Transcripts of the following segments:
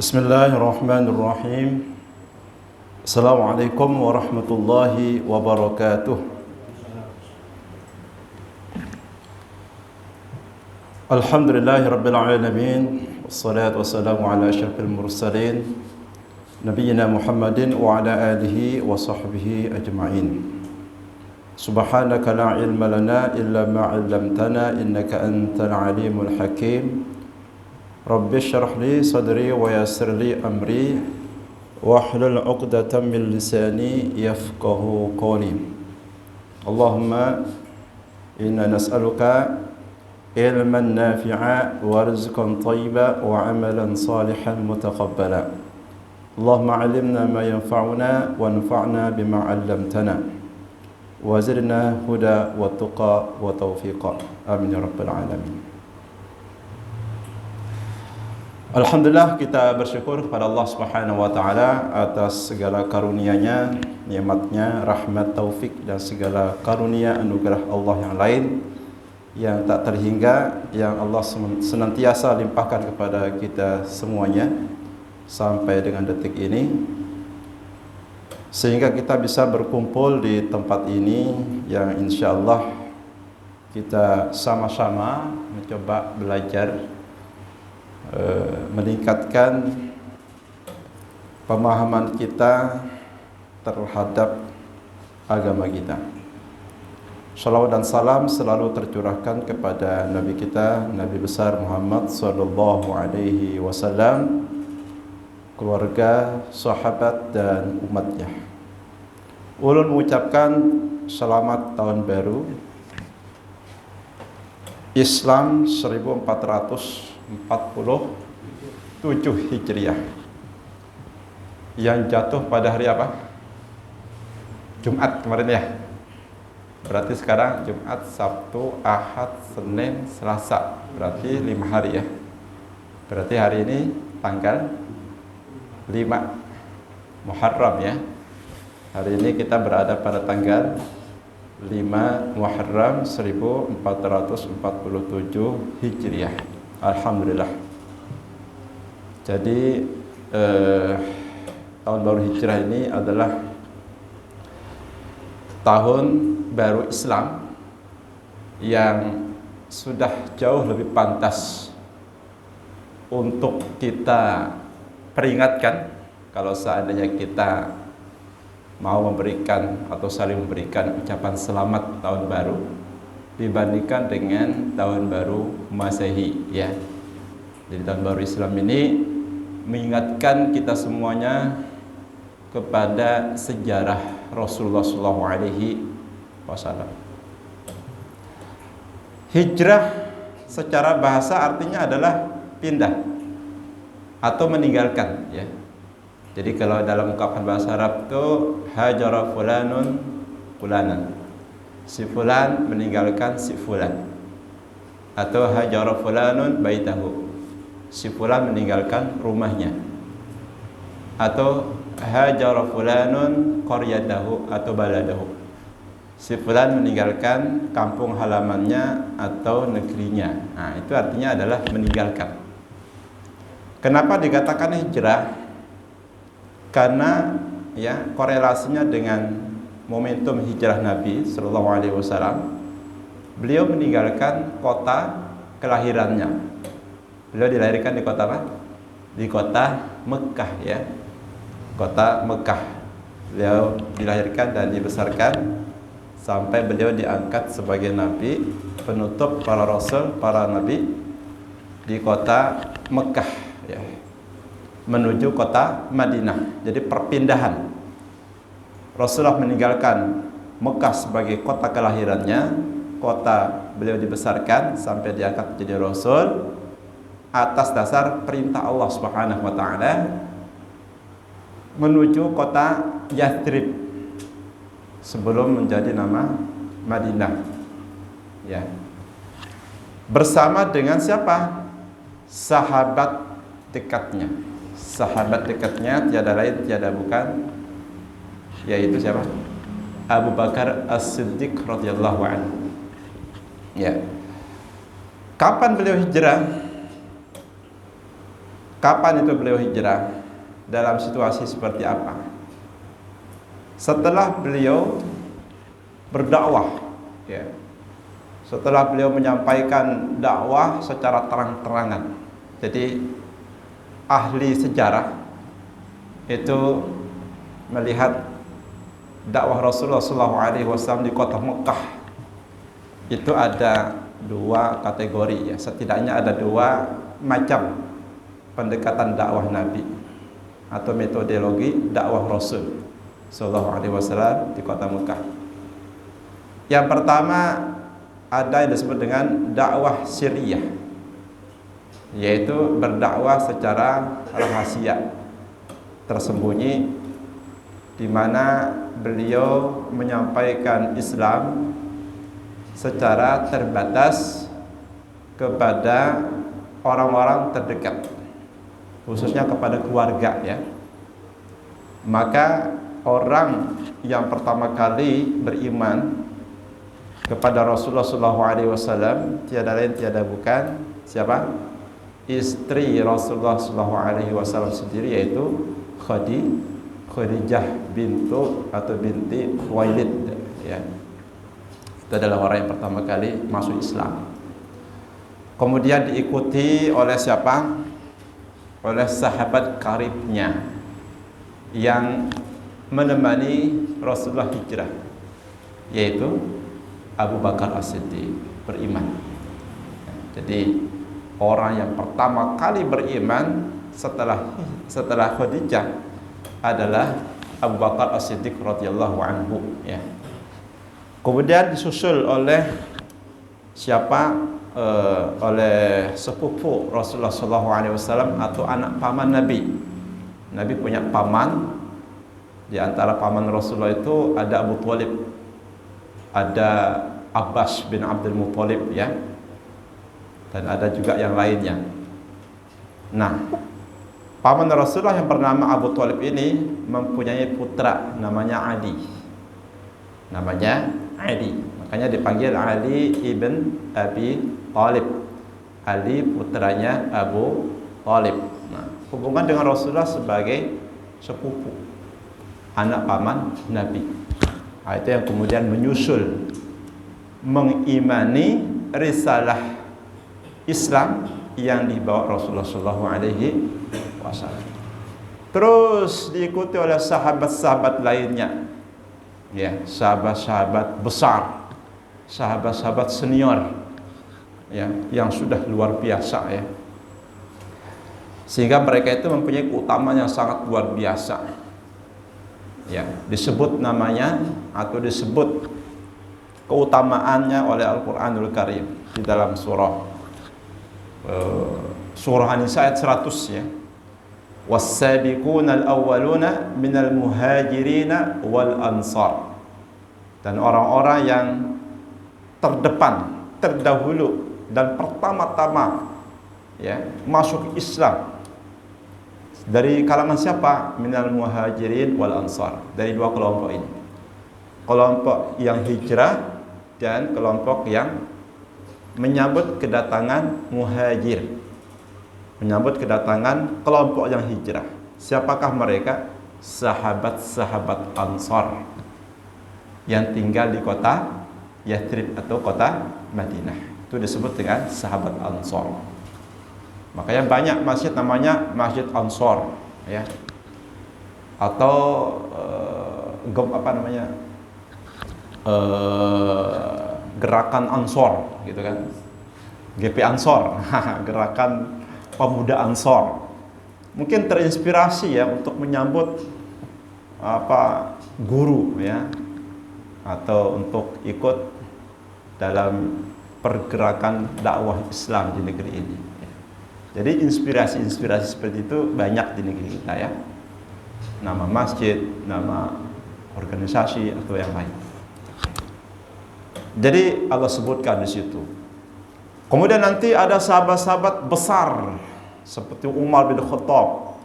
Bismillahirrahmanirrahim. Assalamualaikum warahmatullahi wabarakatuh. Alhamdulillahi rabbil alamin. Wassalatu wassalamu ala asyrafil mursalin nabiyyina Muhammadin wa ala alihi wa sahbihi ajma'in. Subhanaka la ilma lana illa ma 'allamtana innaka antal alimul hakim. Rabbi syrah li sadri wa yassir li amri wahlul 'uqdatam min lisani yafqahu qawli. Allahumma inna nas'aluka ilman nafi'a wa rizqan thayyiban wa 'amalan salihan mutaqabbala. Allahumma 'allimna ma yanfa'una wa anfa'na bima 'allamtana wa zidna huda wa tuqa wa taufiqa. Amin ya rabbal alamin. Alhamdulillah, kita bersyukur kepada Allah Subhanahu wa taala atas segala karunia-Nya, nikmat-Nya, rahmat, taufik dan segala karunia anugerah Allah yang lain yang tak terhingga, yang Allah senantiasa limpahkan kepada kita semuanya sampai dengan detik ini, sehingga kita bisa berkumpul di tempat ini yang insyaallah kita sama-sama mencoba belajar meningkatkan pemahaman kita terhadap agama kita. Shalawat dan salam selalu tercurahkan kepada Nabi kita, Nabi besar Muhammad sallallahu alaihi wasallam, keluarga, sahabat dan umatnya. Ulun mengucapkan selamat tahun baru Islam 1447 Hijriah yang jatuh pada hari apa? Jumat kemarin ya. Berarti sekarang Jumat, Sabtu, Ahad, Senin, Selasa. Berarti 5 hari ya. Berarti hari ini tanggal 5 Muharram ya. Hari ini kita berada pada tanggal 5 Muharram 1447 Hijriah. Alhamdulillah. Jadi tahun baru Hijrah ini adalah tahun baru Islam yang sudah jauh lebih pantas untuk kita peringatkan kalau seandainya kita mau memberikan atau saling memberikan ucapan selamat tahun baru dibandingkan dengan tahun baru Masehi ya. Jadi tahun baru Islam ini mengingatkan kita semuanya kepada sejarah Rasulullah SAW. Hijrah secara bahasa artinya adalah pindah atau meninggalkan ya. Jadi kalau dalam ungkapan bahasa Arab itu hajara fulanun fulanan. Si fulan meninggalkan si fulan. Atau hajara fulanun baitahu. Si fulan meninggalkan rumahnya. Atau hajara fulanun qaryatahu atau baladahu. Si fulan meninggalkan kampung halamannya atau negerinya. Nah, itu artinya adalah meninggalkan. Kenapa dikatakan hijrah? Karena ya korelasinya dengan momentum hijrah Nabi Sallallahu Alaihi Wasallam. Beliau meninggalkan kota kelahirannya. Beliau dilahirkan di kota apa? Di kota Mekah ya. Kota Mekah. Beliau dilahirkan dan dibesarkan sampai beliau diangkat sebagai nabi, penutup para rasul, para nabi di kota Mekah ya. Menuju kota Madinah. Jadi perpindahan. Rasulullah meninggalkan Mekah sebagai kota kelahirannya, kota beliau dibesarkan sampai diangkat menjadi Rasul atas dasar perintah Allah Subhanahu wa taala menuju kota Yathrib sebelum menjadi nama Madinah. Ya. Bersama dengan siapa? Sahabat dekatnya. Sahabat dekatnya tiada lain tiada bukan, yaitu siapa? Abu Bakar As-Siddiq radhiyallahu anhu. Ya. Kapan beliau hijrah? Kapan itu beliau hijrah? Dalam situasi seperti apa? Setelah beliau berdakwah, ya. Setelah beliau menyampaikan dakwah secara terang-terangan. Jadi ahli sejarah itu melihat dakwah Rasulullah SAW di kota Mekah itu ada dua kategori, ya. Setidaknya ada dua macam pendekatan dakwah Nabi atau metodologi dakwah Rasul SAW di kota Mekah. Yang pertama ada yang disebut dengan dakwah sirriyah, yaitu berdakwah secara rahasia, tersembunyi, di mana beliau menyampaikan Islam secara terbatas kepada orang-orang terdekat, khususnya kepada keluarga, ya. Maka orang yang pertama kali beriman kepada Rasulullah SAW tiada lain tiada bukan siapa? Istri Rasulullah SAW sendiri, yaitu Khadijah binti Khuwailid, ya. Itu adalah orang yang pertama kali masuk Islam. Kemudian diikuti oleh siapa? Oleh sahabat karibnya yang menemani Rasulullah hijrah, yaitu Abu Bakar As-Siddiq beriman. Jadi orang yang pertama kali beriman setelah Khadijah adalah Abu Bakar As-Siddiq radhiyallahu anhu, ya. Kemudian disusul oleh siapa? Oleh sepupu Rasulullah SAW atau anak paman Nabi. Nabi punya paman. Di antara paman Rasulullah itu ada Abu Thalib, ada Abbas bin Abdul Muthalib, ya. Dan ada juga yang lainnya. Nah, paman Rasulullah yang bernama Abu Thalib ini mempunyai putra namanya Ali. Namanya Ali. Makanya dipanggil Ali ibn Abi Thalib. Ali putranya Abu Thalib. Nah, hubungan dengan Rasulullah sebagai sepupu, anak paman Nabi. Nah, itu yang kemudian menyusul mengimani risalah Islam yang dibawa Rasulullah SAW. Terus diikuti oleh sahabat-sahabat lainnya, ya, sahabat-sahabat besar, sahabat-sahabat senior, ya, yang sudah luar biasa, ya. Sehingga mereka itu mempunyai keutamaan yang sangat luar biasa, ya. Disebut namanya atau disebut keutamaannya oleh Al-Quranul Karim di dalam surah An-Nisa ayat 100, ya. Was-sabiqunal awwaluna minal muhajirina wal ansar. Dan orang-orang yang terdepan, terdahulu dan pertama-tama, ya, masuk Islam dari kalangan siapa? Minal muhajirin wal ansar. Dari dua kelompok ini. Kelompok yang hijrah dan kelompok yang menyambut kedatangan muhajir, menyambut kedatangan kelompok yang hijrah. Siapakah mereka? Sahabat-sahabat Ansar yang tinggal di kota Yathrib atau kota Madinah. Itu disebut dengan sahabat Ansar. Makanya banyak masjid namanya Masjid Ansar, ya. Atau gerakan Ansor, gitu kan, GP Ansor, gerakan pemuda Ansor. Mungkin terinspirasi, ya, untuk menyambut guru, ya, atau untuk ikut dalam pergerakan dakwah Islam di negeri ini. Jadi inspirasi-inspirasi seperti itu banyak di negeri kita, ya. nama masjid, nama organisasi atau yang lain. Jadi Allah sebutkan di situ. Kemudian nanti ada sahabat-sahabat besar seperti Umar bin Khattab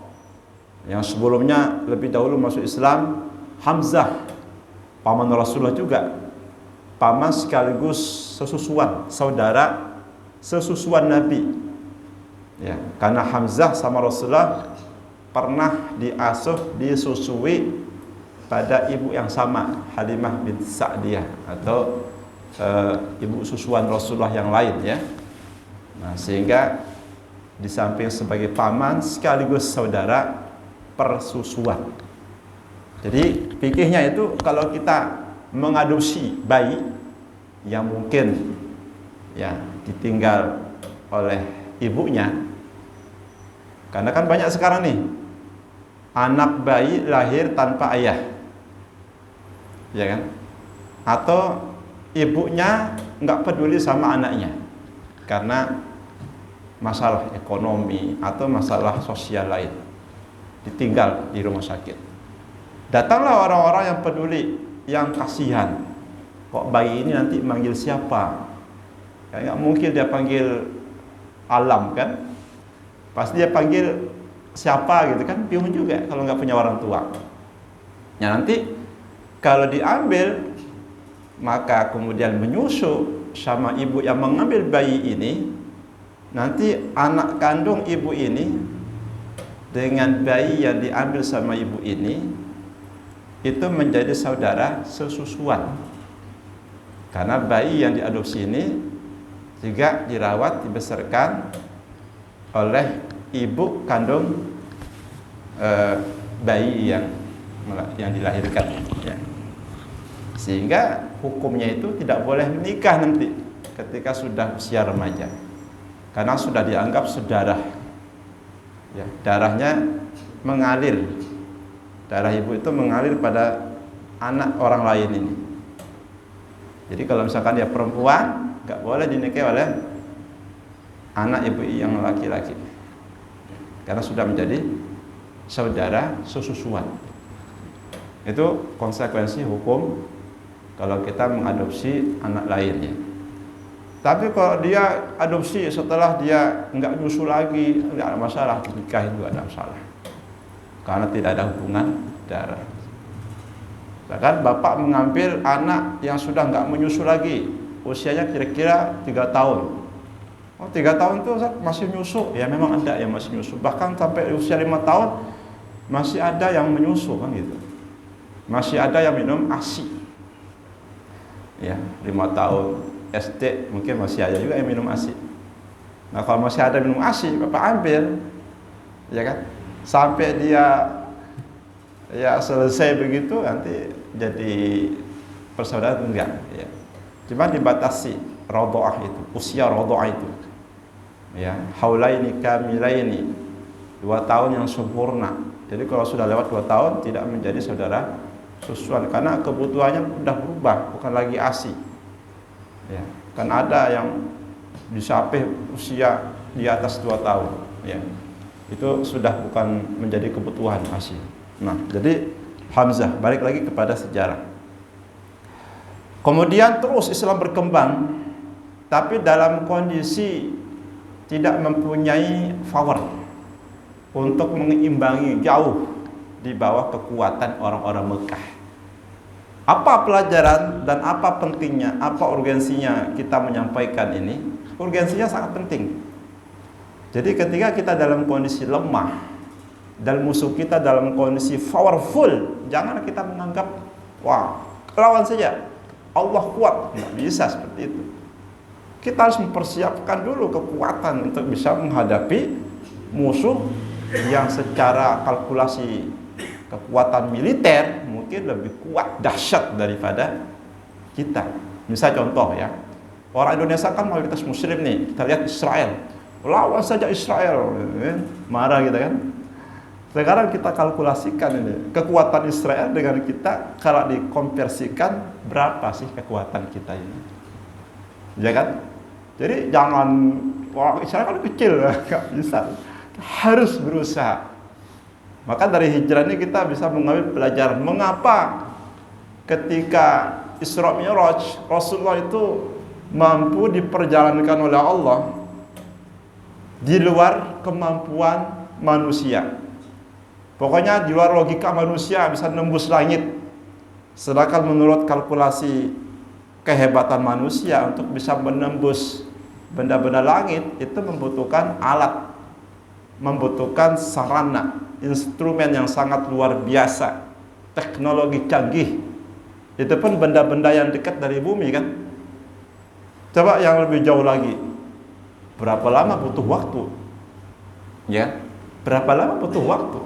yang sebelumnya lebih dahulu masuk Islam, Hamzah, paman Rasulullah juga, paman sekaligus sesusuan, saudara sesusuan Nabi. Ya, karena Hamzah sama Rasulullah pernah diasuh, disusui pada ibu yang sama, Halimah bin Sa'diyah atau ibu susuan Rasulullah yang lain ya. Nah, sehingga di samping sebagai paman sekaligus saudara persusuan. Jadi fikihnya itu kalau kita mengadopsi bayi yang mungkin ya ditinggal oleh ibunya, karena kan banyak sekarang nih anak bayi lahir tanpa ayah, ya kan? Atau ibunya nggak peduli sama anaknya karena masalah ekonomi atau masalah sosial lain, ditinggal di rumah sakit. Datanglah orang-orang yang peduli, yang kasihan. Kok bayi ini nanti manggil siapa? Ya, nggak mungkin dia panggil alam kan? Pasti dia panggil siapa gitu kan? Bingung juga kalau nggak punya orang tua. Ya nanti kalau diambil, maka kemudian menyusu sama ibu yang mengambil bayi ini, nanti anak kandung ibu ini dengan bayi yang diambil sama ibu ini itu menjadi saudara sesusuan. Karena bayi yang diadopsi ini juga dirawat, dibesarkan oleh ibu kandung bayi yang dilahirkan ya. Sehingga hukumnya itu tidak boleh menikah nanti ketika sudah usia remaja, karena sudah dianggap sedarah ya, darahnya mengalir, darah ibu itu mengalir pada anak orang lain ini. Jadi kalau misalkan dia perempuan, nggak boleh dinikahi oleh anak ibu yang laki-laki, karena sudah menjadi saudara sesusuan. Itu konsekuensi hukum kalau kita mengadopsi anak lainnya. Tapi kalau dia adopsi setelah dia nggak nyusu lagi, nggak ada masalah, nikahin juga ada masalah, karena tidak ada hubungan darah. Bahkan bapak mengambil anak yang sudah nggak menyusu lagi, usianya kira-kira 3 tahun. Oh 3 tahun itu masih nyusu? Ya memang ada yang masih nyusu. Bahkan sampai usia 5 tahun masih ada yang menyusu kan gitu. Masih ada yang minum ASI. Ya 5 tahun SD mungkin masih ada juga yang minum ASI. Nah kalau masih ada minum ASI, bapak ambil, ya kan, sampai dia ya selesai begitu, nanti jadi persaudaraan enggak ya. Cuma dibatasi radha'ah itu, usia radha'ah itu ya, haulaini kamilaini, 2 tahun yang sempurna. Jadi kalau sudah lewat 2 tahun tidak menjadi saudara susuan, karena kebutuhannya sudah berubah, bukan lagi ASI ya. Kan ada yang sampai usia di atas 2 tahun ya, itu sudah bukan menjadi kebutuhan ASI. Nah jadi Hamzah, balik lagi kepada sejarah. Kemudian terus Islam berkembang, tapi dalam kondisi tidak mempunyai power untuk mengimbangi, jauh di bawah kekuatan orang-orang Mekah. Apa pelajaran dan apa pentingnya, apa urgensinya kita menyampaikan ini? Urgensinya sangat penting. Jadi ketika kita dalam kondisi lemah dan musuh kita dalam kondisi powerful, jangan kita menganggap wah lawan saja, Allah kuat. Nggak bisa seperti itu. Kita harus mempersiapkan dulu kekuatan untuk bisa menghadapi musuh yang secara kalkulasi kekuatan militer mungkin lebih kuat, dahsyat daripada kita. Misal contoh ya, orang Indonesia kan mayoritas muslim nih, kita lihat Israel, lawan saja Israel, marah gitu kan. Sekarang kita kalkulasikan ini kekuatan Israel dengan kita, kalau dikonversikan berapa sih kekuatan kita ini, ya kan? Jadi jangan, wah Israel kan kecil, nggak bisa, harus berusaha. Maka dari hijrah ini kita bisa mengambil pelajaran mengapa ketika Isra Mi'raj Rasulullah itu mampu diperjalankan oleh Allah di luar kemampuan manusia. Pokoknya di luar logika manusia bisa nembus langit. Sedangkan menurut kalkulasi kehebatan manusia untuk bisa menembus benda-benda langit itu membutuhkan alat, membutuhkan sarana, instrumen yang sangat luar biasa, teknologi canggih. Itu pun benda-benda yang dekat dari bumi kan. Coba yang lebih jauh lagi, berapa lama butuh waktu? Ya, berapa lama butuh waktu?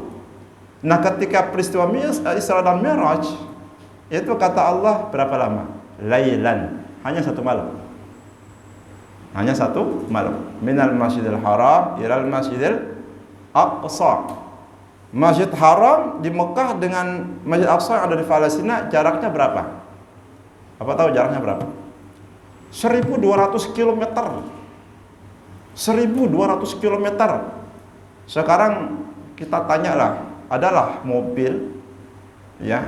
Nah, ketika peristiwa Isra dan Mi'raj, itu kata Allah berapa lama? Lailan, hanya satu malam. Hanya satu malam. Minal Masjidil Haram ilal Masjidil Aqsa. Masjid Haram di Mekah dengan Masjid Aqsa yang ada di Palestina jaraknya berapa? Apa tahu jaraknya berapa? 1200 km. 1200 km. Sekarang kita tanyalah, adalah mobil ya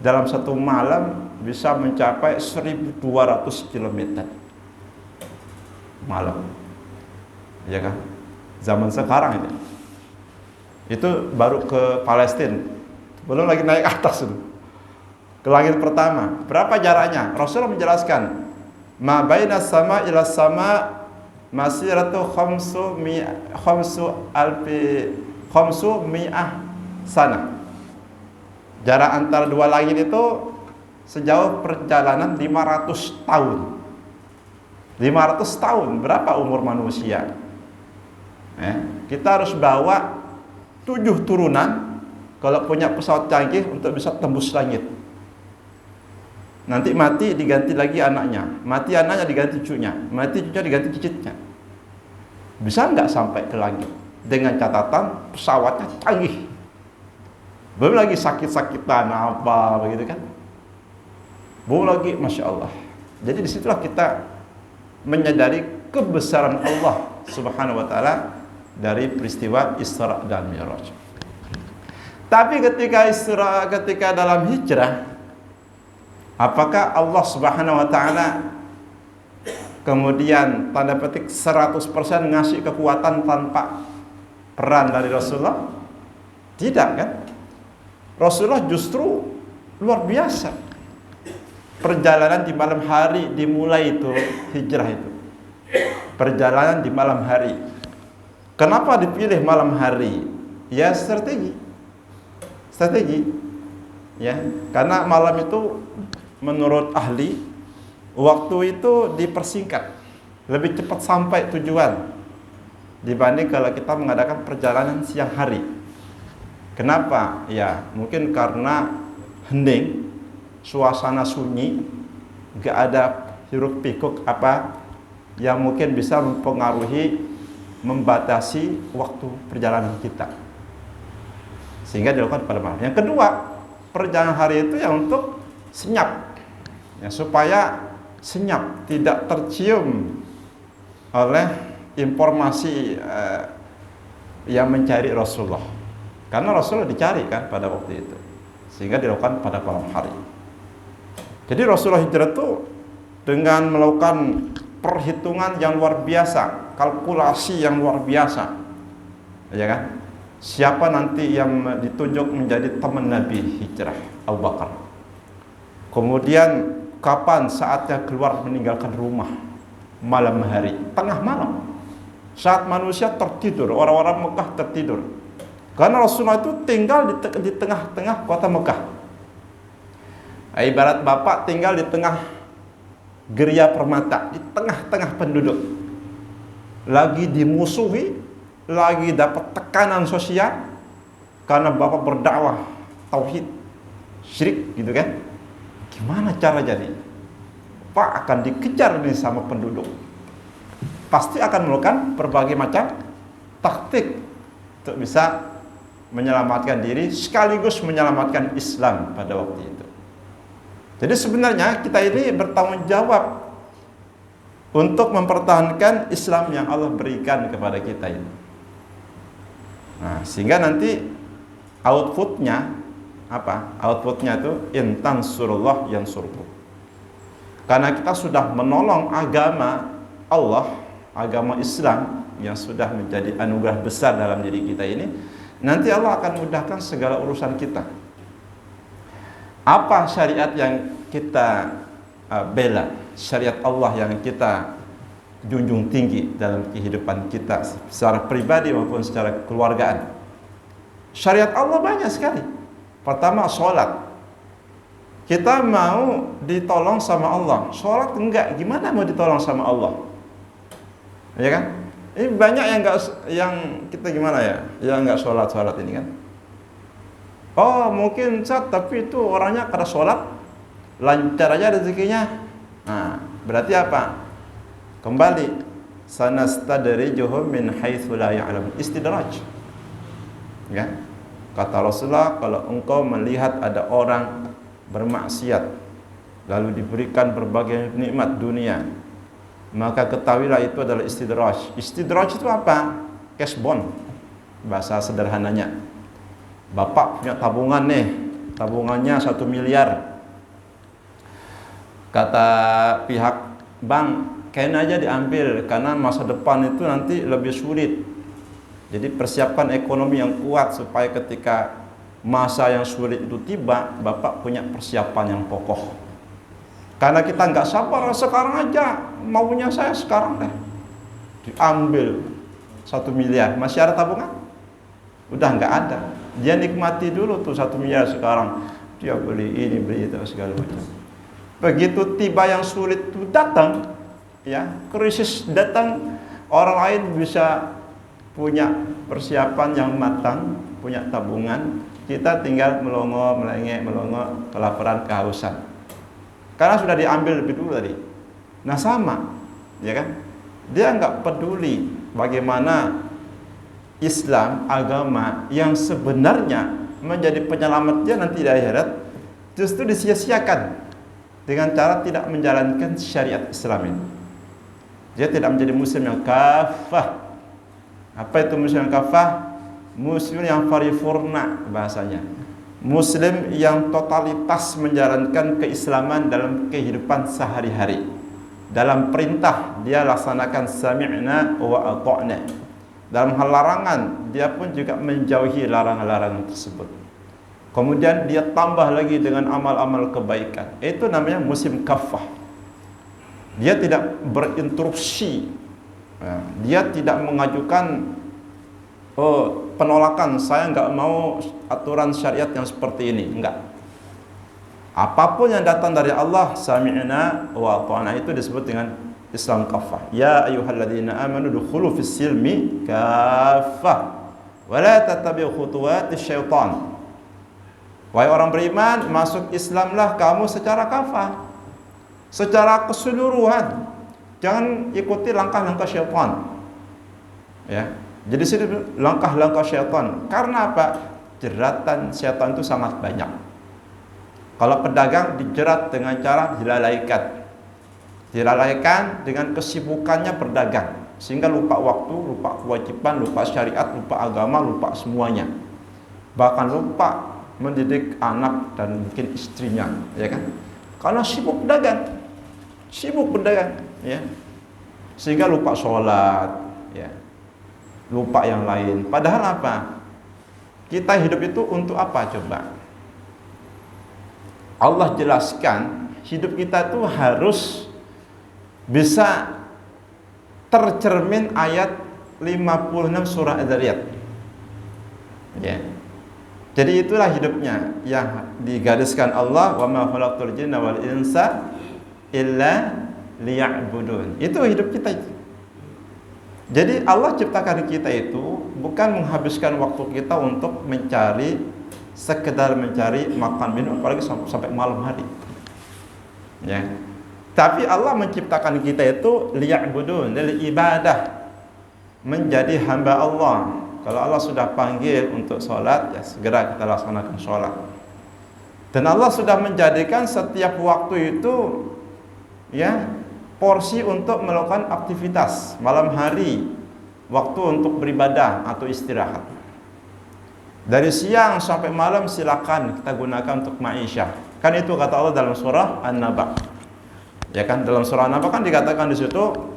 dalam satu malam bisa mencapai 1200 km malam, ya kan? Zaman sekarang itu baru ke Palestina, belum lagi naik atas itu ke langit pertama. Berapa jaraknya? Rasulullah menjelaskan, ma baina sama ila sama masiratu khamsu mi'ah sana. Jarak antara dua langit itu sejauh perjalanan 500 tahun. 500 tahun, berapa umur manusia? Kita harus bawa 7 turunan kalau punya pesawat canggih untuk bisa tembus langit. Nanti mati diganti lagi anaknya, mati anaknya diganti cucunya, mati cucunya diganti cicitnya. Bisa nggak sampai ke langit? Dengan catatan pesawatnya canggih. Belum lagi sakit-sakitan apa begitu kan? Belum lagi, masya Allah. Jadi disitulah kita menyadari kebesaran Allah Subhanahu wa Ta'ala dari peristiwa Isra dan Mi'raj. Tapi ketika dalam hijrah, apakah Allah Subhanahu wa Ta'ala kemudian tanda petik 100% ngasih kekuatan tanpa peran dari Rasulullah? Tidak kan? Rasulullah justru luar biasa. Perjalanan di malam hari dimulai itu, hijrah itu. Perjalanan di malam hari. Kenapa dipilih malam hari? Ya strategi. Ya, karena malam itu menurut ahli waktu itu dipersingkat, lebih cepat sampai tujuan dibanding kalau kita mengadakan perjalanan siang hari. Kenapa? Ya, mungkin karena hening, suasana sunyi, gak ada hiruk pikuk apa yang mungkin bisa mempengaruhi, membatasi waktu perjalanan kita, sehingga dilakukan pada malam. Yang kedua, perjalanan hari itu yang untuk senyap, ya, supaya senyap, tidak tercium oleh informasi yang mencari Rasulullah. Karena Rasulullah dicari kan pada waktu itu, sehingga dilakukan pada malam hari. Jadi Rasulullah hijrah itu dengan melakukan perhitungan yang luar biasa, kalkulasi yang luar biasa, ya kan? Siapa nanti yang ditunjuk menjadi teman Nabi hijrah? Abu Bakar. Kemudian kapan saatnya keluar meninggalkan rumah? Malam hari, tengah malam, saat manusia tertidur, orang-orang Mekah tertidur. Karena Rasulullah itu tinggal di tengah-tengah kota Mekah. Ibarat bapak tinggal di tengah geria permata, di tengah-tengah penduduk. Lagi dimusuhi, lagi dapat tekanan sosial karena bapak berdakwah tauhid, syirik gitu kan. Gimana cara jadi? Pak akan dikejar nih sama penduduk. Pasti akan melakukan berbagai macam taktik untuk bisa menyelamatkan diri sekaligus menyelamatkan Islam pada waktu itu. Jadi sebenarnya kita ini bertanggung jawab untuk mempertahankan Islam yang Allah berikan kepada kita ini. Nah, sehingga nanti outputnya apa? Outputnya itu in tansurullah yansurkum. Karena kita sudah menolong agama Allah, agama Islam yang sudah menjadi anugerah besar dalam diri kita ini, nanti Allah akan mudahkan segala urusan kita. Apa syariat yang kita bela, syariat Allah yang kita junjung tinggi dalam kehidupan kita secara pribadi maupun secara keluargaan? Syariat Allah banyak sekali. Pertama, sholat. Kita mau ditolong sama Allah, sholat enggak, gimana mau ditolong sama Allah? Ya kan? Ini banyak yang enggak, yang kita gimana ya, yang enggak sholat ini kan? Oh mungkin tapi itu orangnya kada sholat, lancar aja rezekinya. Nah, berarti apa? Kembali, sanastadrijuhum min haitsu la ya'lamun, istidraj. Ya. Kata Rasulullah, kalau engkau melihat ada orang bermaksiat lalu diberikan berbagai nikmat dunia, maka ketahuilah itu adalah istidraj. Istidraj itu apa? Cash bond, bahasa sederhananya. Bapak punya tabungan nih, tabungannya 1 miliar. Kata pihak bank, kayaknya aja diambil karena masa depan itu nanti lebih sulit. Jadi persiapkan ekonomi yang kuat supaya ketika masa yang sulit itu tiba, Bapak punya persiapan yang kokoh. Karena kita nggak sabar, sekarang aja maunya saya sekarang deh. Diambil 1 miliar, masih ada tabungan? Udah nggak ada. Dia nikmati dulu tuh 1 miliar sekarang. Dia beli ini, beli itu, segala macam. Begitu tiba yang sulit itu datang, ya, krisis datang, orang lain bisa punya persiapan yang matang, punya tabungan, kita tinggal melongo, kelaparan, kehausan. Karena sudah diambil lebih dulu tadi. Nah sama, ya kan? Dia nggak peduli bagaimana Islam, agama yang sebenarnya menjadi penyelamat dia nanti di akhirat, justru disia-siakan dengan cara tidak menjalankan syariat Islam ini. Dia tidak menjadi muslim yang kafah. Apa itu muslim yang kafah? Muslim yang paripurna bahasanya. Muslim yang totalitas menjalankan keislaman dalam kehidupan sehari-hari. Dalam perintah dia laksanakan sami'na wa ata'na. Dalam hal larangan dia pun juga menjauhi larangan-larangan tersebut. Kemudian dia tambah lagi dengan amal-amal kebaikan. Itu namanya muslim kafah. Dia tidak berinterupsi. Dia tidak mengajukan penolakan, saya nggak mau aturan syariat yang seperti ini, enggak. Apapun yang datang dari Allah, sami'na wa ata'na, itu disebut dengan Islam kafah. Ya ayyuhalladzina amanu dukhulu fis silmi kafah wa la tattabi'u khutuwatis syaitan. Wahai orang beriman, masuk Islamlah kamu secara kafah, secara keseluruhan. Jangan ikuti langkah-langkah syaitan. Ya. Jadi sini langkah-langkah syaitan. Karena apa? Jeratan syaitan itu sangat banyak. Kalau pedagang dijerat dengan cara dilalaikan. Dilalaikan dengan kesibukannya berdagang, sehingga lupa waktu, lupa kewajiban, lupa syariat, lupa agama, lupa semuanya. Bahkan lupa mendidik anak dan mungkin istrinya, ya kan? Karena sibuk berdagang, ya. Sehingga lupa sholat, ya. Lupa yang lain. Padahal apa? Kita hidup itu untuk apa coba? Allah jelaskan hidup kita itu harus bisa tercermin ayat 56 surah Ad-Dzariyat. Ya. Jadi itulah hidupnya yang digariskan Allah, wa ma khalaqtul jinna wal insa illa liya'budun. Itu hidup kita itu. Jadi Allah ciptakan kita itu bukan menghabiskan waktu kita untuk mencari, sekedar mencari makan minum, apalagi sampai malam hari. Ya. Tapi Allah menciptakan kita itu liya'budun, lil ibadah, menjadi hamba Allah. Kalau Allah sudah panggil untuk sholat, ya segera kita laksanakan sholat. Dan Allah sudah menjadikan setiap waktu itu, ya, porsi untuk melakukan aktivitas. Malam hari waktu untuk beribadah atau istirahat. Dari siang sampai malam silakan kita gunakan untuk ma'isyah. Kan itu kata Allah dalam surah An-Naba. Ya kan, dalam surah An-Naba kan dikatakan di situ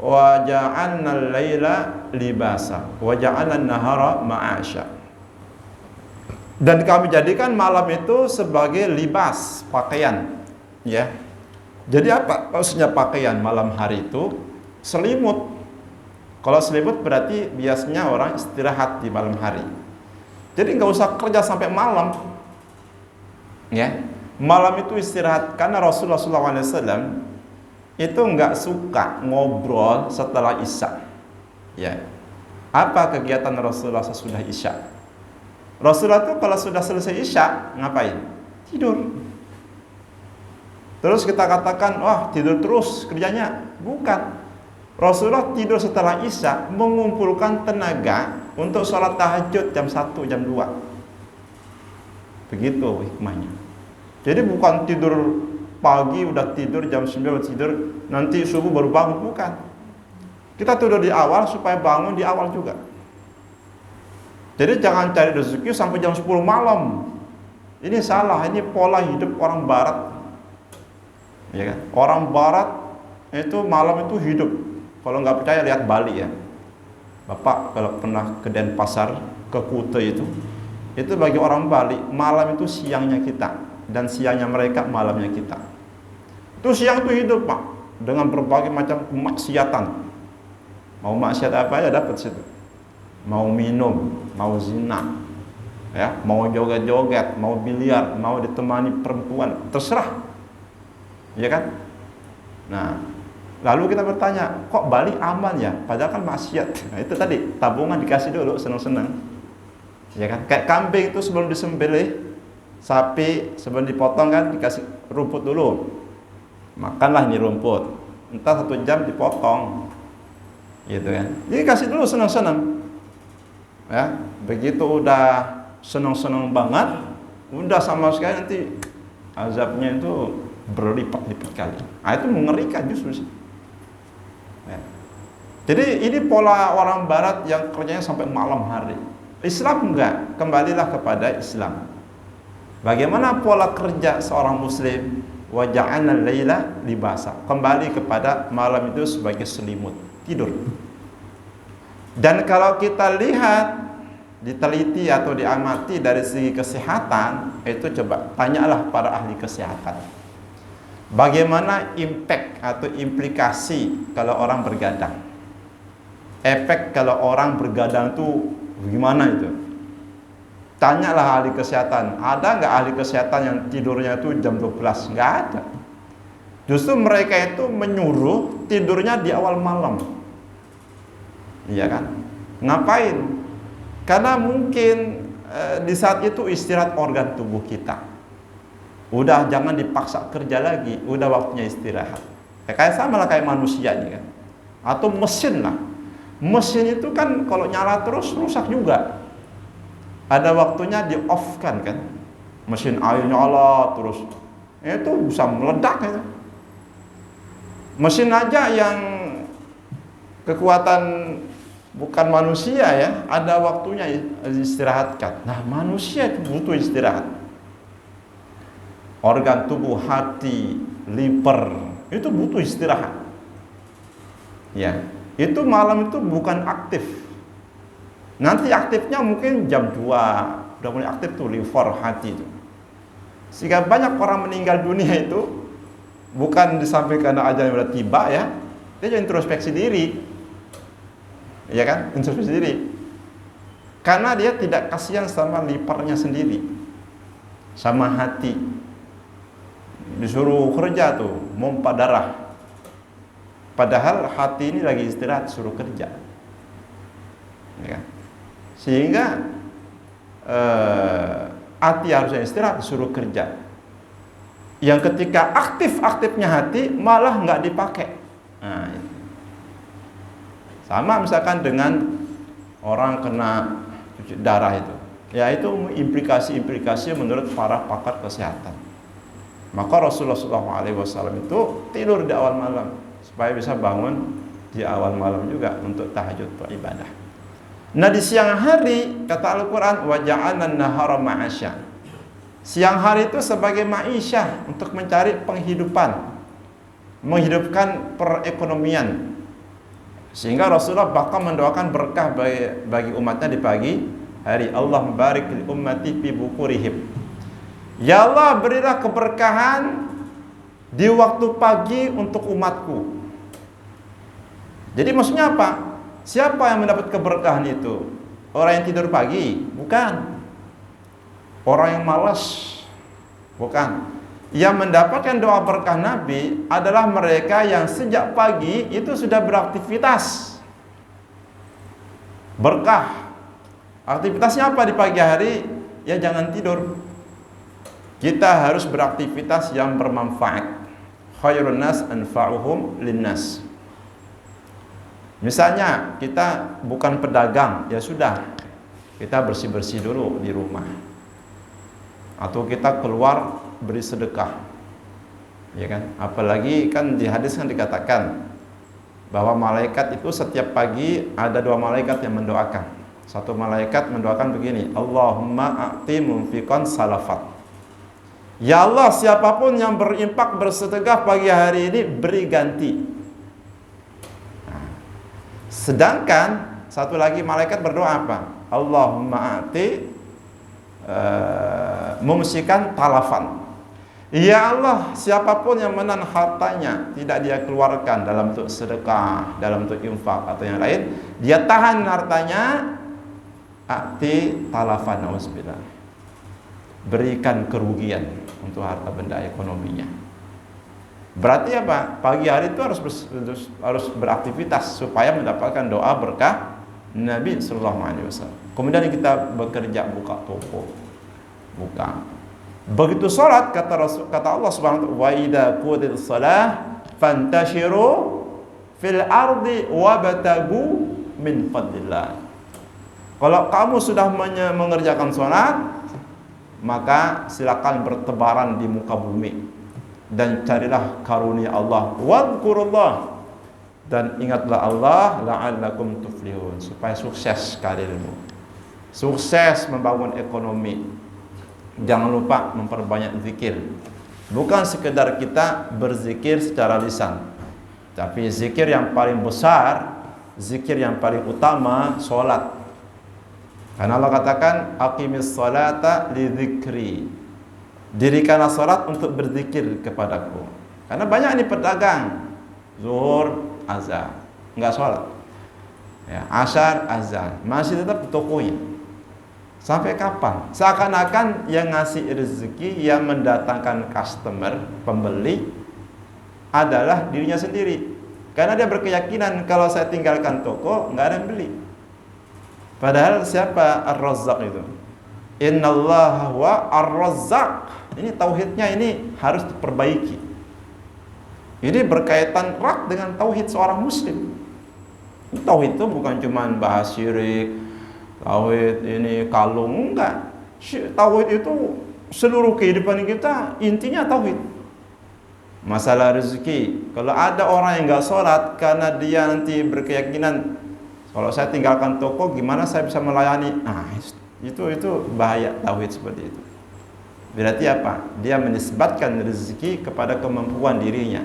wa ja'alnal laila libasa wa ja'alnan nahara ma'asya. Dan kami jadikan malam itu sebagai libas, pakaian. Ya. Jadi apa maksudnya pakaian malam hari itu? Selimut. Kalau selimut berarti biasanya orang istirahat di malam hari. Jadi nggak usah kerja sampai malam. Ya. Malam itu istirahat karena Rasulullah SAW itu nggak suka ngobrol setelah Isya. Ya. Apa kegiatan Rasulullah sesudah Isya? Rasulullah itu kalau sudah selesai Isya ngapain? Tidur. Terus kita katakan, wah tidur terus kerjanya. Bukan. Rasulullah tidur setelah Isya mengumpulkan tenaga untuk sholat tahajud jam 1, jam 2. Begitu hikmahnya. Jadi bukan tidur pagi udah tidur jam 9 tidur nanti subuh baru bangun, bukan. Kita tidur di awal supaya bangun di awal juga. Jadi jangan cari rezeki sampai jam 10 malam. Ini salah, ini pola hidup orang barat. Ya kan? Orang barat itu malam itu hidup. Kalau nggak percaya lihat Bali ya. Bapak kalau pernah ke Denpasar, ke Kuta itu bagi orang Bali malam itu siangnya kita. Dan siangnya mereka, malamnya kita. Itu siang itu hidup Pak, dengan berbagai macam kemaksiatan. Mau maksiat apa aja dapat situ. Mau minum, mau zina, ya, mau joget-joget, mau biliar, mau ditemani perempuan, terserah, ya kan? Nah, lalu kita bertanya, kok Bali aman ya? Padahal kan maksiat. Nah, itu tadi tabungan dikasih dulu, senang-senang, ya kan? Kayak kambing itu sebelum disembelih. Sapi sebelum dipotong kan dikasih rumput dulu, makanlah ini rumput, entah 1 jam dipotong, gitu kan. Jadi kasih dulu senang-senang, ya. Begitu udah senang-senang banget, udah sama sekali nanti azabnya itu berlipat-lipat kali. Nah, itu mengerikan justru sih. Ya. Jadi ini pola orang Barat yang kerjanya sampai malam hari. Islam enggak, kembalilah kepada Islam. Bagaimana pola kerja seorang muslim? Wa ja'alna al-laila libasa. Kembali kepada malam itu sebagai selimut, tidur. Dan kalau kita lihat, diteliti atau diamati dari segi kesehatan, itu coba tanyalah para ahli kesehatan. Bagaimana impact atau implikasi kalau orang bergadang? Efek kalau orang bergadang itu gimana itu? Tanyalah ahli kesehatan, ada nggak ahli kesehatan yang tidurnya itu jam 12? Nggak ada. Justru mereka itu menyuruh tidurnya di awal malam. Iya kan? Ngapain? Karena mungkin di saat itu istirahat organ tubuh kita. Udah jangan dipaksa kerja lagi, udah waktunya istirahat. Kayak sama lah kayak manusia nih kan. Atau mesin lah. Mesin itu kan kalau nyala terus rusak juga. Ada waktunya di off kan, mesin air nyala terus itu bisa meledak ya. Mesin aja yang kekuatan bukan manusia ya, ada waktunya istirahatkan. Nah manusia itu butuh istirahat. Organ tubuh, hati, liver itu butuh istirahat. Ya, itu malam itu bukan aktif. Nanti aktifnya mungkin jam 2 udah mulai aktif tuh liver, hati itu. Sehingga banyak orang meninggal dunia itu bukan disampaikan karena ajal yang sudah tiba ya, dia introspeksi diri, ya kan, introspeksi diri. Karena dia tidak kasihan sama livernya sendiri, sama hati. Disuruh kerja tuh, mompa darah. Padahal hati ini lagi istirahat, suruh kerja, ya kan? Sehingga hati harusnya istirahat, disuruh kerja. Yang ketika aktif-aktifnya hati malah nggak dipakai. Nah, sama misalkan dengan orang kena cuci darah itu, ya itu implikasi-implikasi menurut para pakar kesehatan. Maka Rasulullah SAW itu tidur di awal malam supaya bisa bangun di awal malam juga untuk tahajud beribadah. Nah, di siang hari kata Al-Quran wa ja'alna an-nahara ma'asya. Siang hari itu sebagai ma'isyah, untuk mencari penghidupan, menghidupkan perekonomian. Sehingga Rasulullah bahkan mendoakan berkah bagi umatnya di pagi hari. Allah barik li ummati fi bukurihim. Ya Allah, berilah keberkahan di waktu pagi untuk umatku. Jadi maksudnya apa? Siapa yang mendapat keberkahan itu? Orang yang tidur pagi? Bukan. Orang yang malas? Bukan. Yang mendapatkan doa berkah Nabi adalah mereka yang sejak pagi itu sudah beraktivitas. Berkah. Aktivitasnya apa di pagi hari? Ya jangan tidur. Kita harus beraktivitas yang bermanfaat. Khairun nas anfa'uhum linnas. Misalnya kita bukan pedagang, ya sudah, kita bersih-bersih dulu di rumah. Atau kita keluar beri sedekah. Ya kan? Apalagi kan di hadis kan dikatakan bahwa malaikat itu setiap pagi ada 2 malaikat yang mendoakan. Satu malaikat mendoakan begini, Allahumma a'ti munfiqan salafat. Ya Allah, siapapun yang berimpak bersedekah pagi hari ini beri ganti. Sedangkan satu lagi malaikat berdoa apa? Allahumma a'ti mumsikan talafan. Ya Allah, siapapun yang menahan hartanya tidak dia keluarkan dalam bentuk sedekah, dalam bentuk infak atau yang lain, dia tahan hartanya, a'ti talafan, nauzubillah. Berikan kerugian untuk harta benda ekonominya. Berarti apa? Pagi hari itu harus beraktivitas supaya mendapatkan doa berkah Nabi sallallahu alaihi wasallam. Kemudian kita bekerja, buka toko, buka. Begitu salat kata Allah Subhanahu wa taala, wa idza qudiyatish shalah fantashiru fil ardi wabtagu min fadlillah. Kalau kamu sudah mengerjakan salat, maka silakan bertebaran di muka bumi dan carilah karunia Allah. Wadhkurullah, dan ingatlah Allah, la'allakum tuflihun, supaya sukses karirmu, sukses membangun ekonomi. Jangan lupa memperbanyak zikir. Bukan sekedar kita berzikir secara lisan, tapi zikir yang paling besar, zikir yang paling utama, solat. Karena Allah katakan aqimis salata li dzikri. Dirikanlah salat untuk berzikir kepadaku. Karena banyak nih pedagang, zuhur azan, enggak salat. Ya, asar azan, masih tetap di tokonya. Sampai kapan? Seakan-akan yang ngasih rezeki, yang mendatangkan customer, pembeli adalah dirinya sendiri. Karena dia berkeyakinan kalau saya tinggalkan toko, enggak ada yang beli. Padahal siapa Ar-Razzaq itu? Innallaha huwa Ar-Razzaq. Ini tauhidnya ini harus diperbaiki. Ini berkaitan erat dengan tauhid seorang muslim. Tauhid itu bukan cuma bahas syirik, tauhid ini kalung, enggak. Tauhid itu seluruh kehidupan kita, intinya tauhid. Masalah rezeki, kalau ada orang yang enggak sholat karena dia nanti berkeyakinan, kalau saya tinggalkan toko gimana saya bisa melayani? Nah, itu bahaya tauhid seperti itu. Berarti apa? Dia menisbatkan rezeki kepada kemampuan dirinya.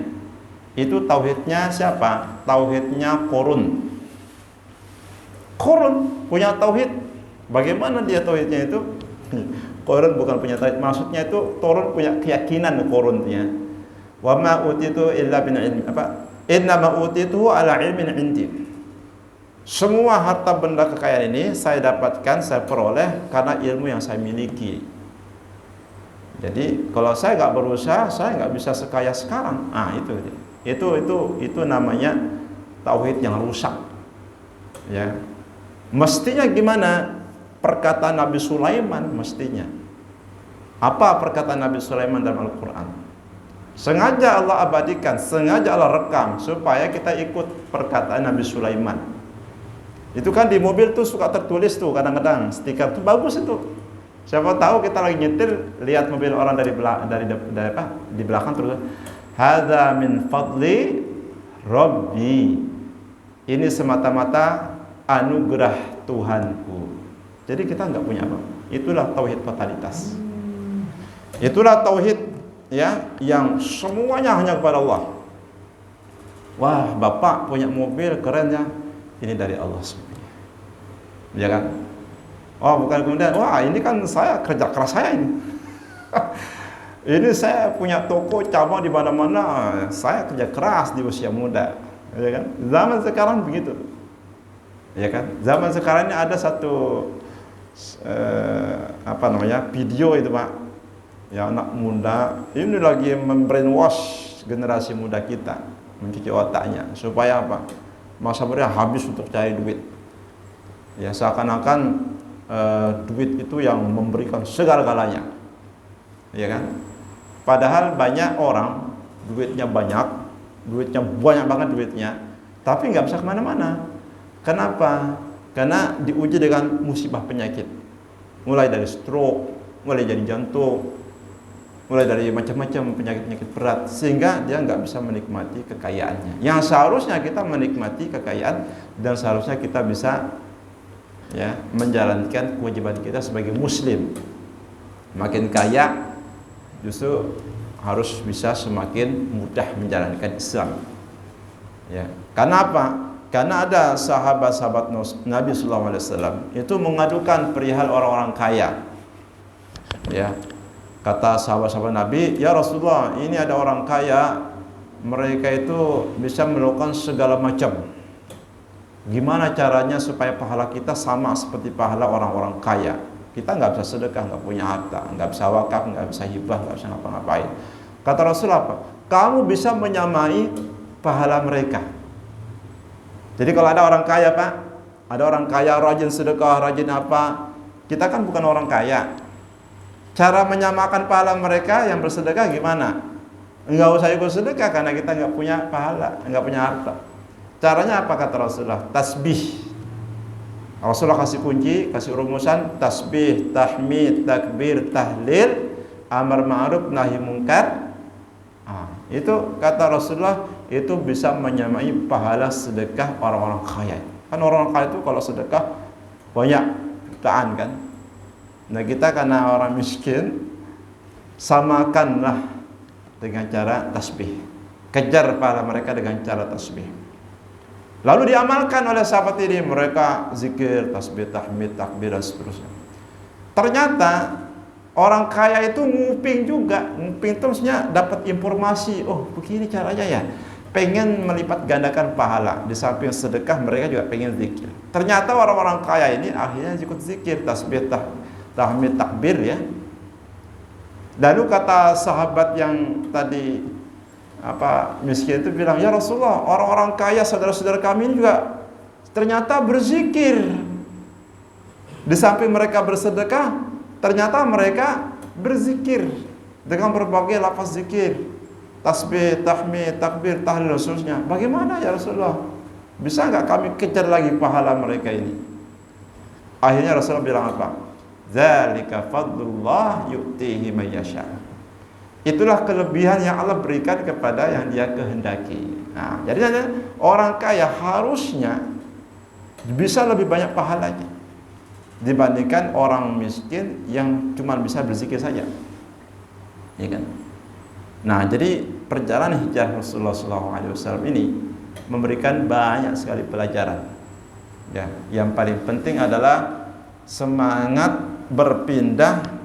Itu tauhidnya siapa? Tauhidnya Qarun. Qarun punya tauhid. Bagaimana dia tauhidnya itu? Qarun bukan punya tauhid, maksudnya itu Qarun punya keyakinan Qarunnya. Wa ma utitu illa bin ilmi apa? Inna ma utitu ala ilmin indi. Semua harta benda kekayaan ini saya dapatkan, saya peroleh karena ilmu yang saya miliki. Jadi kalau saya nggak berusaha, saya nggak bisa sekaya sekarang. Ah itu namanya tauhid yang rusak. Ya, mestinya gimana? Perkataan Nabi Sulaiman mestinya. Apa perkataan Nabi Sulaiman dalam Al-Quran? Sengaja Allah abadikan, sengaja Allah rekam supaya kita ikut perkataan Nabi Sulaiman. Itu kan di mobil tuh suka tertulis tuh kadang-kadang stiker tuh bagus itu. Siapa tahu kita lagi nyetir lihat mobil orang dari di belakang terus hadza min fadli rabbi. Ini semata-mata anugerah Tuhanku. Jadi kita nggak punya apa. Itulah tauhid totalitas. Itulah tauhid ya yang semuanya hanya kepada Allah. Wah, bapak punya mobil keren ya, ini dari Allah semuanya. Ya kan? Oh, bukan kemudian, wah ini kan saya kerja keras saya ini. Ini saya punya toko cabang di mana-mana, saya kerja keras di usia muda, ya kan? Zaman sekarang begitu, ya kan? Zaman sekarang ini ada satu video itu Pak, ya anak muda ini lagi membrainwash generasi muda kita, mencuci otaknya supaya apa? Masa muda habis untuk cari duit, ya seakan-akan duit itu yang memberikan segala-galanya, ya kan? Padahal banyak orang duitnya banyak banget duitnya, tapi nggak bisa kemana-mana. Kenapa? Karena diuji dengan musibah penyakit, mulai dari stroke, mulai dari jantung, mulai dari macam-macam penyakit-penyakit berat, sehingga dia nggak bisa menikmati kekayaannya. Yang seharusnya kita menikmati kekayaan dan seharusnya kita bisa ya menjalankan kewajiban kita sebagai muslim. Makin kaya justru harus bisa semakin mudah menjalankan Islam. Ya, karena apa? Karena ada sahabat-sahabat Nabi Sallallahu Alaihi Wasallam itu mengadukan perihal orang-orang kaya. Ya, kata sahabat-sahabat Nabi, ya Rasulullah, ini ada orang kaya, mereka itu bisa melakukan segala macam. Gimana caranya supaya pahala kita sama seperti pahala orang-orang kaya? Kita nggak bisa sedekah, nggak punya harta, nggak bisa wakaf, nggak bisa hibah, nggak bisa ngapa-ngapain. Kata Rasul apa? Kamu bisa menyamai pahala mereka. Jadi kalau ada orang kaya Pak, ada orang kaya rajin sedekah, rajin apa, kita kan bukan orang kaya. Cara menyamakan pahala mereka yang bersedekah gimana? Enggak usah ikut sedekah karena kita nggak punya pahala, nggak punya harta. Caranya apa kata Rasulullah? Tasbih. Rasulullah kasih kunci, kasih rumusan tasbih, tahmid, takbir, tahlil, amar ma'ruf, nahi munkar. Itu kata Rasulullah itu bisa menyamai pahala sedekah orang-orang kaya. Kan orang kaya itu kalau sedekah banyak jutaan kan. Nah kita karena orang miskin, samakanlah dengan cara tasbih. Kejar pahala mereka dengan cara tasbih. Lalu diamalkan oleh sahabat ini, mereka zikir, tasbih, tahmid, takbir dan seterusnya. Ternyata orang kaya itu nguping juga. Nguping itu maksudnya dapat informasi, oh begini caranya ya. Pengen melipat gandakan pahala. Di samping sedekah mereka juga pengen zikir. Ternyata orang-orang kaya ini akhirnya ikut zikir, tasbih, tahmid, takbir ya. Lalu kata sahabat yang tadi miskin itu bilang, ya Rasulullah, orang-orang kaya saudara-saudara kami ini juga ternyata berzikir. Di samping mereka bersedekah, ternyata mereka berzikir dengan berbagai lafaz zikir, tasbih, tahmid, takbir, tahlil dan seterusnya. Bagaimana ya Rasulullah? Bisa nggak kami kejar lagi pahala mereka ini? Akhirnya Rasulullah bilang apa? Dzalika fadlullah yu'tihi may yasha. Itulah kelebihan yang Allah berikan kepada yang Dia kehendaki. Nah, jadi orang kaya harusnya bisa lebih banyak pahalanya dibandingkan orang miskin yang cuma bisa berzikir saja. Ya kan? Nah, jadi perjalanan hijrah Rasulullah SAW ini memberikan banyak sekali pelajaran. Ya, yang paling penting adalah semangat berpindah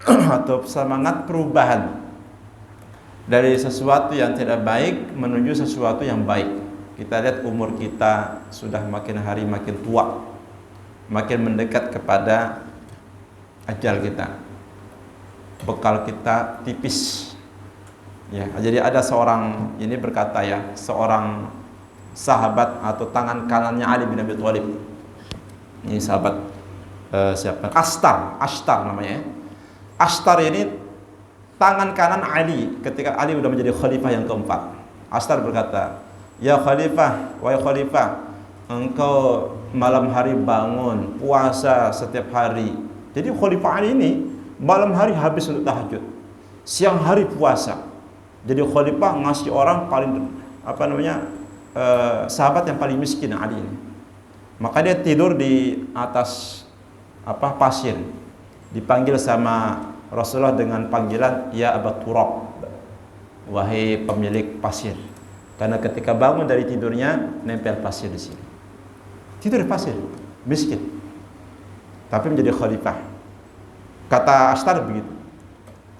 atau semangat perubahan dari sesuatu yang tidak baik menuju sesuatu yang baik. Kita lihat umur kita sudah makin hari makin tua, makin mendekat kepada ajal kita. Bekal kita tipis. Ya, jadi ada seorang ini berkata ya, seorang sahabat atau tangan kanannya Ali bin Abi Thalib. Ini sahabat siapa? Ashtar namanya. Ashtar ini tangan kanan Ali ketika Ali sudah menjadi khalifah yang keempat. Ashtar berkata, ya khalifah, wahai khalifah, engkau malam hari bangun, puasa setiap hari. Jadi khalifah Ali ini malam hari habis untuk tahajud, siang hari puasa. Jadi khalifah ngasih orang paling sahabat yang paling miskin Ali ini. Maka dia tidur di atas pasir. Dipanggil sama Rasulullah dengan panggilan ya Aba Turab, wahai pemilik pasir. Karena ketika bangun dari tidurnya nempel pasir di sini. Tidur di pasir, miskin. Tapi menjadi khalifah. Kata Ashtar begitu.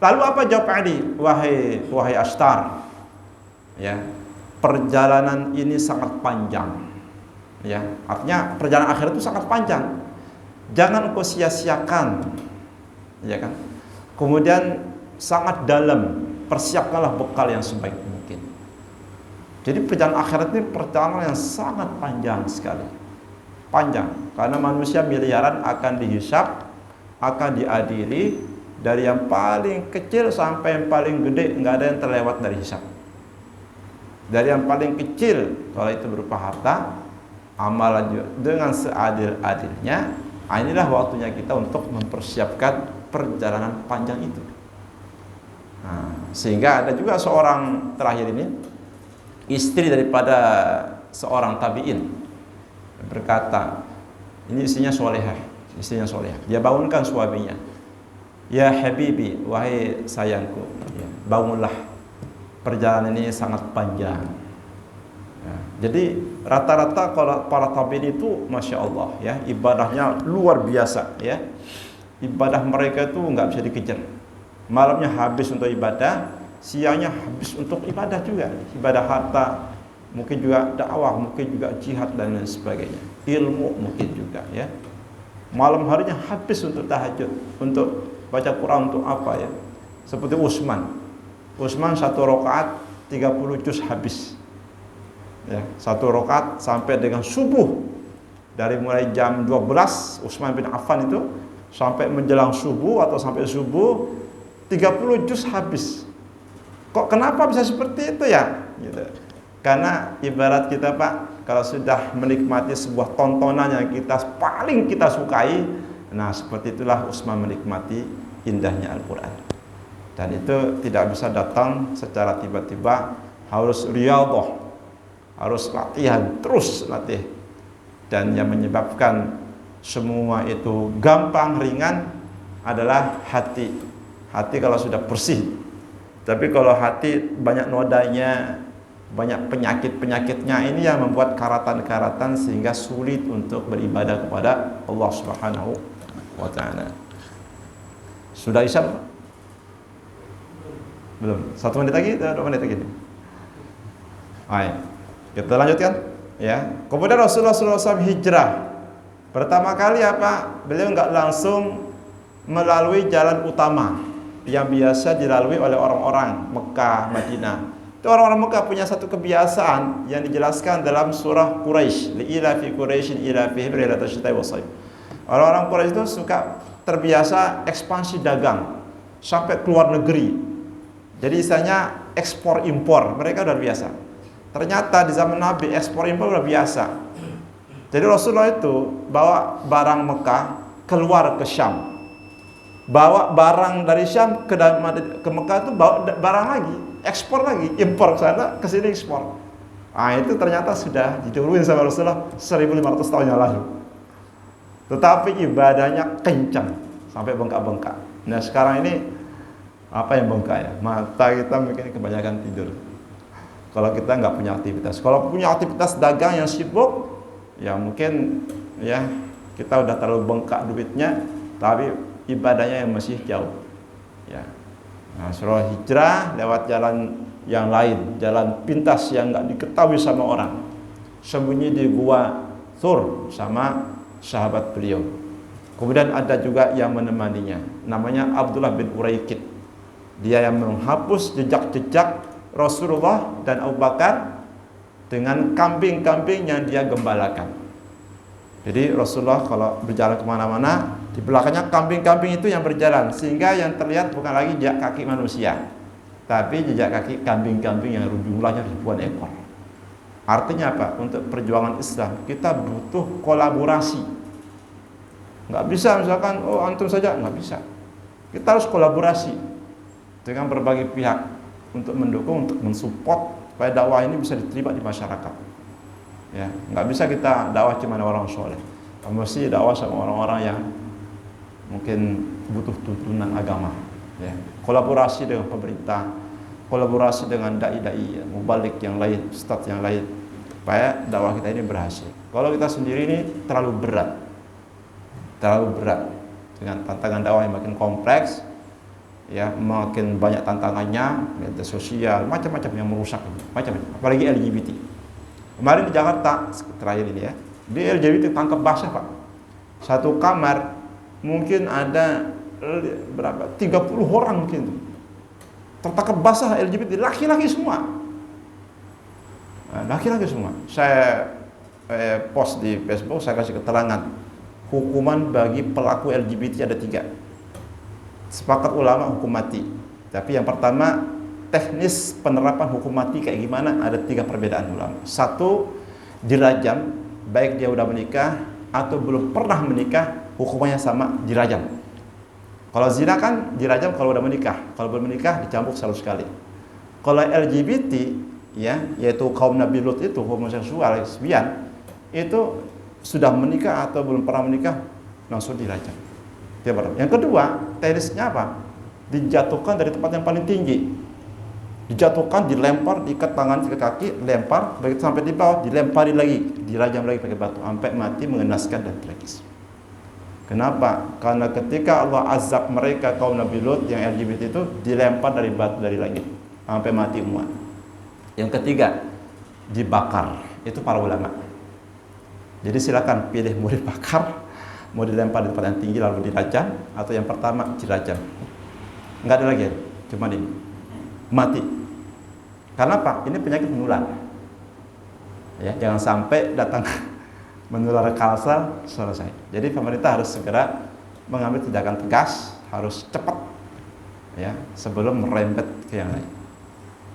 Lalu apa jawab Ali? Wahai Ashtar, ya, perjalanan ini sangat panjang. Ya, artinya perjalanan akhir itu sangat panjang. Jangan kau sia-siakan, ya kan? Kemudian sangat dalam, persiapkanlah bekal yang sebaik mungkin. Jadi perjalanan akhirat ini perjalanan yang sangat panjang sekali. Panjang, karena manusia miliaran akan dihisab, akan diadili dari yang paling kecil sampai yang paling gede, nggak ada yang terlewat dari hisab. Dari yang paling kecil, kalau itu berupa harta, amalan dengan seadil-adilnya. Inilah waktunya kita untuk mempersiapkan perjalanan panjang itu. Sehingga ada juga seorang terakhir ini, istri daripada seorang tabi'in, berkata, ini istrinya solehah, dia bangunkan suaminya, ya habibi, wahai sayangku, ya, bangunlah, perjalanan ini sangat panjang. Ya, jadi rata-rata kalau para tabi'in itu masya Allah, ya, ibadahnya luar biasa, ya. Ibadah mereka itu nggak bisa dikejar. Malamnya habis untuk ibadah, siangnya habis untuk ibadah juga, ibadah harta, mungkin juga dakwah, mungkin juga jihad dan lain sebagainya, ilmu mungkin juga, ya. Malam harinya habis untuk tahajud, untuk baca Quran, untuk apa, ya. Seperti Utsman satu rakaat 30 juz habis. Ya, satu rakaat sampai dengan subuh. Dari mulai jam 12 Utsman bin Affan itu sampai menjelang subuh atau sampai subuh 30 juz habis. Kok kenapa bisa seperti itu, ya? Gitu. Karena ibarat kita, Pak, kalau sudah menikmati sebuah tontonan yang paling kita sukai, nah seperti itulah Utsman menikmati indahnya Al-Quran. Dan itu tidak bisa datang secara tiba-tiba, harus riyadhah, harus latihan, terus latih. Dan yang menyebabkan semua itu gampang, ringan adalah hati. Hati kalau sudah bersih. Tapi kalau hati banyak nodanya, banyak penyakit-penyakitnya, ini yang membuat karatan-karatan sehingga sulit untuk beribadah kepada Allah Subhanahu wa ta'ala. Sudah isya? Belum. 1 menit lagi, 2 menit lagi. Ayo, kita lanjutkan, ya. Kemudian Rasulullah SAW hijrah. Pertama kali apa? Beliau nggak langsung melalui jalan utama yang biasa dilalui oleh orang-orang Mekah, Madinah. Itu orang-orang Mekah punya satu kebiasaan yang dijelaskan dalam surah Quraisy, li'ila fi Quraisyin ila fi rihlata syita'i wa shayf. Orang-orang Quraisy itu suka terbiasa ekspansi dagang sampai keluar negeri. Jadi istilahnya ekspor impor, mereka udah biasa. Ternyata di zaman Nabi ekspor impor udah biasa. Jadi Rasulullah itu bawa barang Mekah keluar ke Syam. Bawa barang dari Syam ke Mekah itu bawa barang lagi, ekspor lagi, impor ke sana, ke sini ekspor. Nah, itu ternyata sudah diturunin sama Rasulullah 1500 tahun yang lalu. Tetapi ibadahnya kencang sampai bengkak-bengkak. Nah, sekarang ini apa yang bengkak, ya? Mata kita mungkin kebanyakan tidur. Kalau kita nggak punya aktivitas. Kalau punya aktivitas dagang yang sibuk, ya mungkin, ya, kita udah terlalu bengkak duitnya, tapi ibadahnya yang masih jauh, ya. Nah, surah hijrah lewat jalan yang lain, jalan pintas yang nggak diketahui sama orang, sembunyi di gua Thur sama sahabat beliau. Kemudian ada juga yang menemaninya, namanya Abdullah bin Uraikid. Dia yang menghapus jejak-jejak Rasulullah dan Abu Bakar dengan kambing-kambing yang dia gembalakan. Jadi Rasulullah kalau berjalan kemana-mana, di belakangnya kambing-kambing itu yang berjalan, sehingga yang terlihat bukan lagi jejak kaki manusia, tapi jejak kaki kambing-kambing yang jumlahnya ribuan ekor. Artinya apa? Untuk perjuangan Islam kita butuh kolaborasi. Nggak bisa misalkan, oh antum saja, nggak bisa. Kita harus kolaborasi dengan berbagai pihak untuk mendukung, untuk mensupport supaya dakwah ini bisa diterima di masyarakat. Ya, nggak bisa kita dakwah cuma orang soleh. Mesti dakwah sama orang-orang yang mungkin butuh tuntunan agama. Ya, kolaborasi dengan pemerintah, kolaborasi dengan dai-dai, mubalik yang lain, ustadz yang lain, supaya dakwah kita ini berhasil. Kalau kita sendiri ini terlalu berat dengan tantangan dakwah yang makin kompleks, ya, makin banyak tantangannya, media sosial, macam-macam yang merusak, macam-macam. Apalagi LGBT. Kemarin di Jakarta terakhir ini ya, di LGBT tangkap basah Pak. Satu kamar mungkin ada berapa? 30 orang mungkin tertangkap basah LGBT, laki-laki semua. Laki-laki semua. Saya post di Facebook, saya kasih keterangan hukuman bagi pelaku LGBT ada 3. Sepakat ulama hukum mati. Tapi yang pertama, teknis penerapan hukum mati kayak gimana, ada 3 perbedaan ulama. 1, dirajam, baik dia udah menikah atau belum pernah menikah, hukumannya sama, dirajam. Kalau zina kan dirajam kalau udah menikah, kalau belum menikah dicambuk 100 kali. Kalau LGBT, ya, yaitu kaum Nabi Lut itu, homoseksual, lesbian, itu sudah menikah atau belum pernah menikah, langsung dirajam. Yang kedua, teknisnya apa? Dijatuhkan dari tempat yang paling tinggi. Dijatuhkan, dilempar, diikat tangan, diikat kaki, lempar, begitu sampai di bawah, dilempari lagi, dirajam lagi pakai batu, sampai mati, mengenaskan dan tragis. Kenapa? Karena ketika Allah azab mereka kaum Nabi Lut yang LGBT itu, dilempar dari batu dari langit, sampai mati semua. Yang ketiga, dibakar. Itu para ulama. Jadi silakan pilih mau dibakar, mau dilempar di tempat yang tinggi lalu dirajam, atau yang pertama dirajam. Enggak ada lagi, cuma ini mati. Karena apa? Ini penyakit menular. Ya, jangan sampai datang menular kalsel, selesai. Jadi pemerintah harus segera mengambil tindakan tegas, harus cepat, ya, sebelum merembet ke yang lain.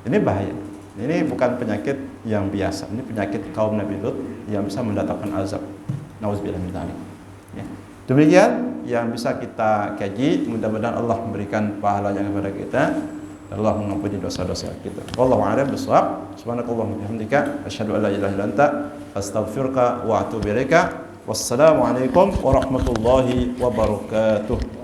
Ini bahaya. Ini bukan penyakit yang biasa. Ini penyakit kaum Nabi Lut yang bisa mendatangkan azab. Nauzubillah min dzalik. Ya. Demikian yang bisa kita kaji. Mudah-mudahan Allah memberikan pahalanya kepada kita. Allah mengampuni dosa-dosa kita. Wallahu a'lam bishawab. Subhanakallahumma wa bihamdika asyhadu an la ilaha illa anta astaghfiruka wa atubu ilaika. Wassalamu alaikum warahmatullahi wabarakatuh.